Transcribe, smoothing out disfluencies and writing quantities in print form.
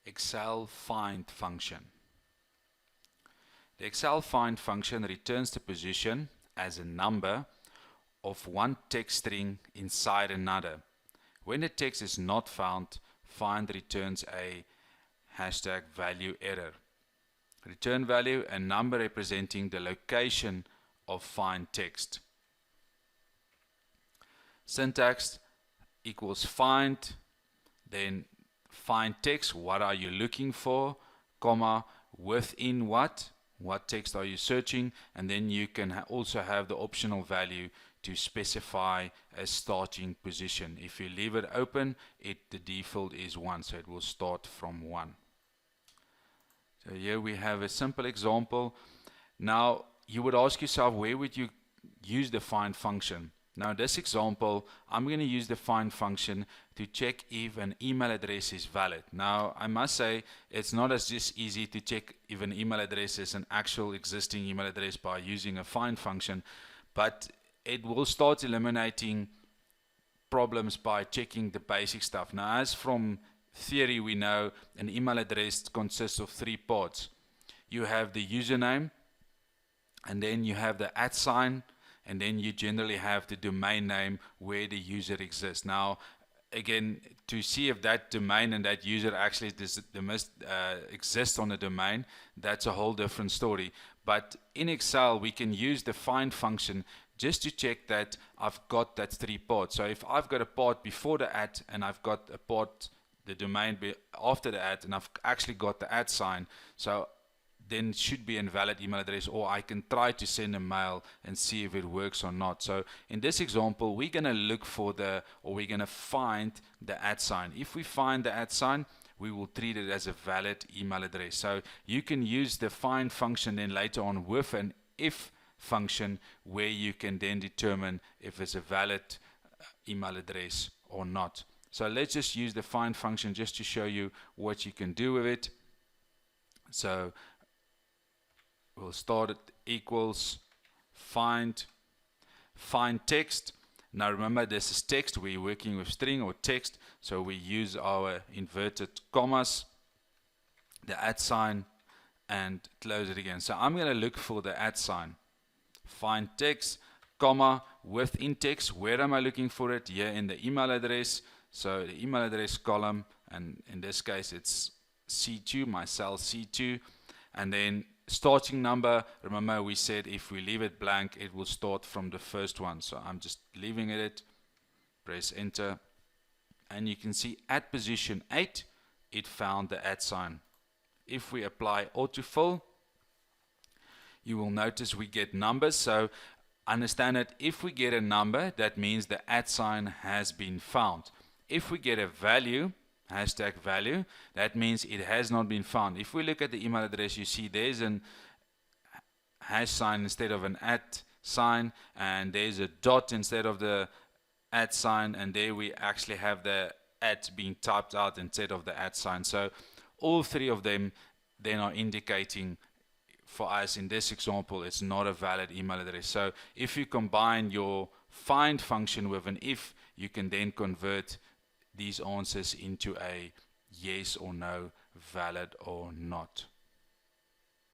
Excel find function. The Excel find function returns the position as a number of one text string inside another. When the text is not found, find returns a #value error. Return value, a number representing the location of find text. Syntax equals find, then find text, what are you looking for, comma, within what text are you searching, and then you can also have the optional value to specify a starting position. If you leave it open, the default is 1, so it will start from 1. So here we have a simple example. Now you would ask yourself, where would you use the find function? Now in this example, I'm going to use the find function to check if an email address is valid. Now I must say, it's not as just easy to check if an email address is an actual existing email address by using a find function, but it will start eliminating problems by checking the basic stuff. Now, as from theory, we know an email address consists of 3 parts. You have the username, and then you have the @, and then you generally have the domain name where the user exists. Now, again, to see if that domain and that user actually exists on the domain, that's a whole different story. But in Excel, we can use the find function just to check that I've got that 3 parts. So if I've got a part before the @ and I've got a part, the domain after the @ and I've actually got the @, so then it should be an invalid email address, or I can try to send a mail and see if it works or not. So in this example, we're going to look for we're going to find the @. If we find the @, we will treat it as a valid email address. So you can use the find function then later on with an if function, where you can then determine if it's a valid email address or not. So let's just use the find function just to show you what you can do with it. So we'll start at equals find text. Now remember, this is text, we're working with string or text, so we use our inverted commas, the @, and close it again. So I'm going to look for the @. Find text, comma, within text. Where am I looking for it? Here in the email address. So the email address column, and in this case it's C2, my cell C2, and then starting number. Remember, we said if we leave it blank, it will start from the first one. So I'm just leaving it, press enter, and you can see at position 8, it found the @. If we apply autofill, you will notice we get numbers. So understand that if we get a number, that means the @ has been found. If we get a value, #value, that means it has not been found. If we look at the email address, you see there's an # instead of an @, and there's a dot instead of the @, and there we actually have the @ being typed out instead of the @. So all 3 of them then are indicating, for us in this example, it's not a valid email address. So if you combine your find function with an if, you can then convert these answers into a yes or no, valid or not.